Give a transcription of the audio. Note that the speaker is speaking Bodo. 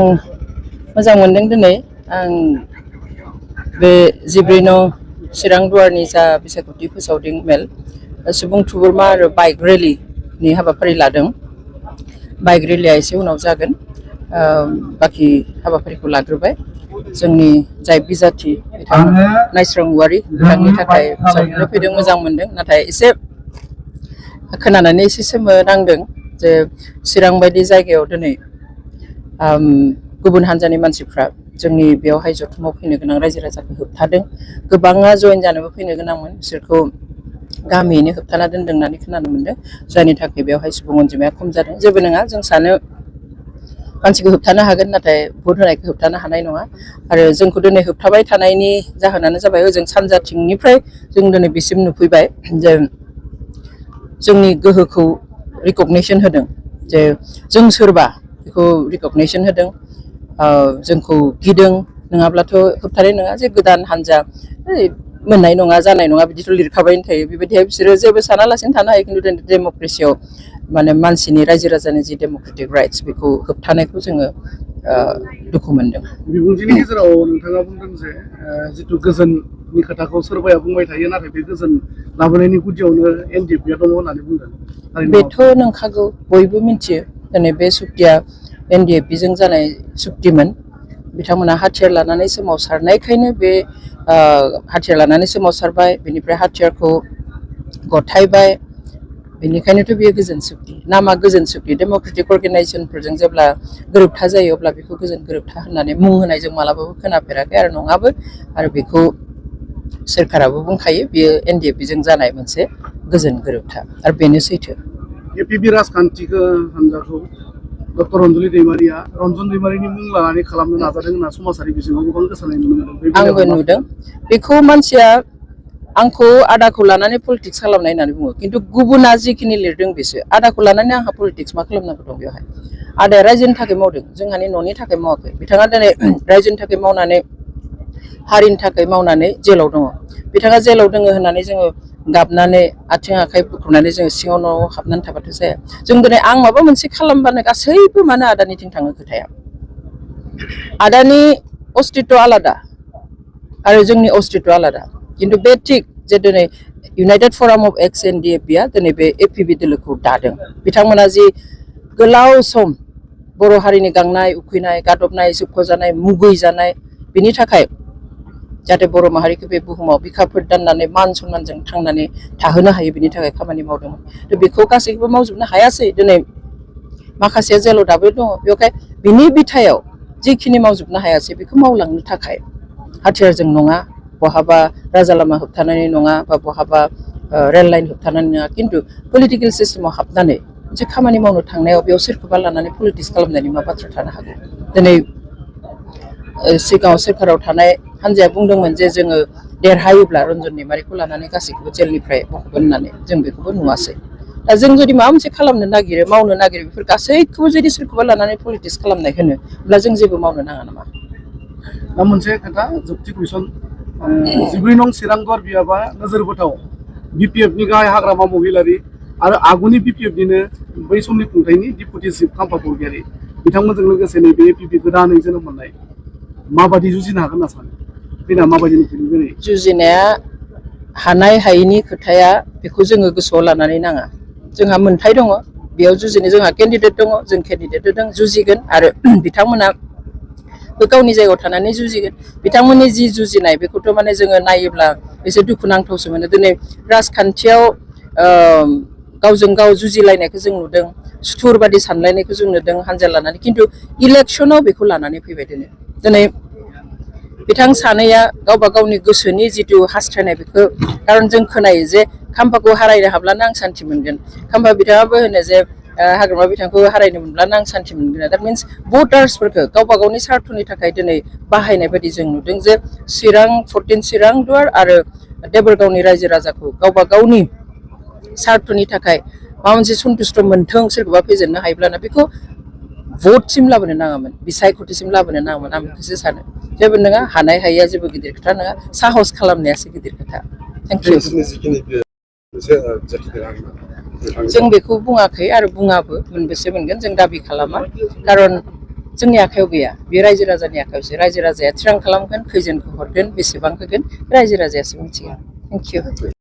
मोजां मोनदों दिनै आं बे 14 नं चिरां दुवारनि जा बिसायख'थि फोसावदिं मेल सुबुं थुबुरमा आरो बाइक रेलिनि हाबाफारि लादों। बाइक रेलिया एसे उनाव जागोन। बाखि हाबाफारिखौ लाग्रोबाय जोंनि जाय बिजाथि बिथां नायस्रां औवारि बिथांनि थाखाय फोसावदिंनो फैदों। मोजां मोनदों नाथाय एसे खोनानानै एसे सोमोनांदों जे चिरां बायदि जायगायाव दिनै गुबुन हान्जानि मानसिफ्रा जोंनि बेयावहाय जथुमाव फैनो गोनां रायजो राजाखौ होबथादों। गोबाङा जयेन जानोबो फैनो गोनांमोन, बिसोरखौ गामियैनो होबथाना दोनदों होननानै खोनानो मोनदों। जायनि थाखाय बेवहाय सुबुं अनजिमाया खम जादों। जेबो नङा, जों सानो मानसिखौ होबथानो हागोन नाथाय भट होनायखौ होबथानो हानाय नङा। आरो जोंखौ दिनै होबथाबाय थानायनि जाहोनानो जाबाय ओजों सानजाथिंनिफ्राय जों दिनै बिसिम नुफैबाय जे जोंनि गोहोखौ रिकगनिसन होदों, जे जों सोरबा बेखौ रिकगनिसन होदों। जोंखौ गिदों, नङाब्लाथ' होबथानाय नङा जे गोदान हान्जा मोननाय नङा जानाय नङा बिदिथ' लिरखाबायनो थायो। बेबायदिहाय बिसोरो जेबो सानालासिनो थानो हायो। खिन्थु डेम'क्रेसियाव माने मानसिनि रायजो राजानि जि डेम'क्रेटिक राइट्स बेखौ होबथानायखौ जोङो दुखु मोनदों। बिबुंथिनि गेजेराव नोंथाङा बुंदों जे जिथु गोजोननि खोथाखौ सोरबाया बुंबाय थायो, नाथाय बे गोजोन लाबोनायनि गुदियावनो एनडिएफबिआ दङ होननानै बुंदों। बेथ' नंखागौ, बयबो मिथियो। दिनै बे सुक्तिया एनडिएफबिजों जानाय सुक्तिमोन। बिथांमोना हाथियार लानानै सोमावसारनायखायनो बे हाथियार लानानै सोमावसारबाय, बेनिफ्राय हाथियारखौ गथायबाय, बेनिखायनोथ' बेयो गोजोन सुक्ति। नामा गोजोन सुक्ति। डेम'क्रेटिक अर्गेनाइजेसनफोरजों जेब्ला गोरोबथा जायो अब्ला बेखौ गोजोन गोरोबथा होननानै मुं होनाय जों मालाबाबो खोनाफेराखै आरो नङाबो। आरो बेखौ सोरखाराबो बुंखायो बेयो एनडिएफबिजों जानाय मोनसे गोजोन गोरोबथा, आरो बेनो सैथो। एपिबि राजखान्थिखौ हान्जाखौ डक्टर रन्जलि दैमारिया रन्जन दैमारिनि मुं लानानै खालामनो नाजादों होनना समाजारि बिजोङाव गोबां गोसारनाय नुनो मोनदों। आंबो नुदों बेखौ। मानसिया आंखौ आदाखौ लानानै पलिटिक्स खालामनाय होननानै बुङो, खिन्थु गुबुना जिखिनि लिरदों बेसो। आदाखौ लानानै आंहा पलिटिक्स मा खालामनांगौ दं बेवहाय? आदाया रायजोनि थाखाय मावदों, जोंहानि न'नि थाखाय मावाखै। बिथाङा दिनै रायजोनि थाखाय मावनानै, हारिनि थाखाय मावनानै जेलाव दङ। बिथाङा जेलाव दङ होननानै जोङो गाबनानै आथिं आखाइ बुख्रुबनानै जोङो सिङाव न'आव हाबनानै थाबाथ' जाया। जों दिनै आं माबा मोनसे खालामबानो गासैबो मानो आदानिथिं थाङो खोथाया। आदानि अस्तित्व आलादा आरो जोंनि अस्तित्व आलादा। खिन्थु बे थिग जे दिनै इउनाइटेड फराम अफ एक्स एनडिएफबिआ दिनै बे एपिबि दोलोखौ दादों। बिथांमोना जि गोलाव सम बर' हारिनि गांनाय उखैनाय, गादबनाय, सोबख'जानाय, मुगैजानाय, बिनि थाखाय जाहाथे बर' माहारिखौ बे बुहुमाव बिखाफोर दाननानै मान सनमानजों थांनानै थाहोनो हायो, बिनि थाखाय खामानि मावदोंमोन। बेखौ गासैखौबो मावजोबनो हायासै। दिनै माखासेया जेलाव दाबो दङ। बेवहाय बिनि बिथायाव जिखिनि मावजोबनो हायासै बेखौ मावलांनो थाखाय हाथियारजों नङा, बहाबा राजा लामा होबथानानै नङा, बा बहाबा रेल लाइन होबथानानै नङा, खिन्थु पलिटिकेल सिस्टेमाव हाबनानै मोनसे खामानि मावनो थांनायाव बेयाव सोरखौबा लानानै पलिटिक्स खालामनायनि मा बाथ्रा थानो हागौ? दिनै सिगाङाव सोरखाराव थानाय हान्जाया बुंदोंमोन जे जोङो देरहायोब्ला रन्जन दैमारिखौ लानानै गासैखौबो जेलनिफ्राय बख'गोन होननानै। जों बेखौबो नुवासै। दा जों जुदि माबा मोनसे खालामनो नागिरो, मावनो नागिरो, बेफोर गासैखौबो जुदि सोरखौबा लानानै पलिटिक्स खालामनाय होनो, अब्ला जों जेबो मावनो नाङा नामा? दा मोनसे खोथा, जोबथि कुइसन। 14 नं चिरां दुवार बियाबा नोजोर बोथाव बिपिएफनि गाहाय हाग्रामा महिलारि आरो आगुनि बिपिएफनिनो बै समनि खुंथायनि डिपुटि चिफ खाम्फा बरगयारि बिथांमोनजों लोगोसे नैबे एपिबि गोदानै जोनोम मोननाय माबादि जुजिनो हागोन होनना सानो? फैना माबायदि नुफैदों? जुजिनाया हानाय हायैनि खोथाया बेखौ जोङो गोसोआव लानानै नाङा। जोंहा मोन्थाय दङ, बेयाव जुजिनो जोंहा केन्डिडेट दङ, जों केन्डिडेटजों जुजिगोन आरो बिथांमोना गावनि जायगायाव थानानै जुजिगोन। बिथांमोननि जि जुजिनाय बेखौथ' माने जोङो नायोब्ला एसे दुखुनांथावसो मोनो। दिनै राजखान्थियाव गावजों गाव जुजिलायनायखौ जों नुदों, सुथुर बादि सानलायनायखौ जों नुदों हान्जा लानानै, खिन्थु इलेक्सनाव बेखौ लानानै फैबाय। दिनै बिथां सानैया गावबा गावनि गोसोनि जिथु हास्थायनाय बेखौ, खारन जों खोनायो जे खाम्फाखौ हारायनो हाब्लानो आं सान्थि मोनगोन। खाम्फा बिथाङाबो होनो जे हाग्रामा बिथांखौ हारायनो मोनब्लानो आं सान्थि मोनगोन। दा मिन्स भटार्सफोरखौ गावबा गावनि सार्थनि थाखाय दिनै बाहायनाय बायदि जों नुदों जे 14 चिरां दुवार आरो देबोरगावनि रायजो राजाखौ गावबा गावनि सार्थनि थाखाय माबा मोनसे सन्तुष्ट मोन्थों, सोरखौबा फेजेननो हायोब्लानो बेखौ भटसिम लाबोनो नाङामोन, बिसायख'थिसिम लाबोनो नाङामोन। आं बेखौसो सानो। जेबो नङा, हानाय हायैया जेबो गिदिर खोथा नङा, साहस खालामनायासो गिदिर खोथा। Thank you. जों बेखौ बुङाखै आरो बुङाबो, मोनबेसे मोनगोन जों दाबि खालामा। खारन जोंनि आखायाव गैया बे रायजो राजानि आखायावसो रायजो राजाया थिरां खालामगोन खैजोनखौ हरगोन बेसेबां होगोन रायजो राजायासो मिथिगोन थेंक इउ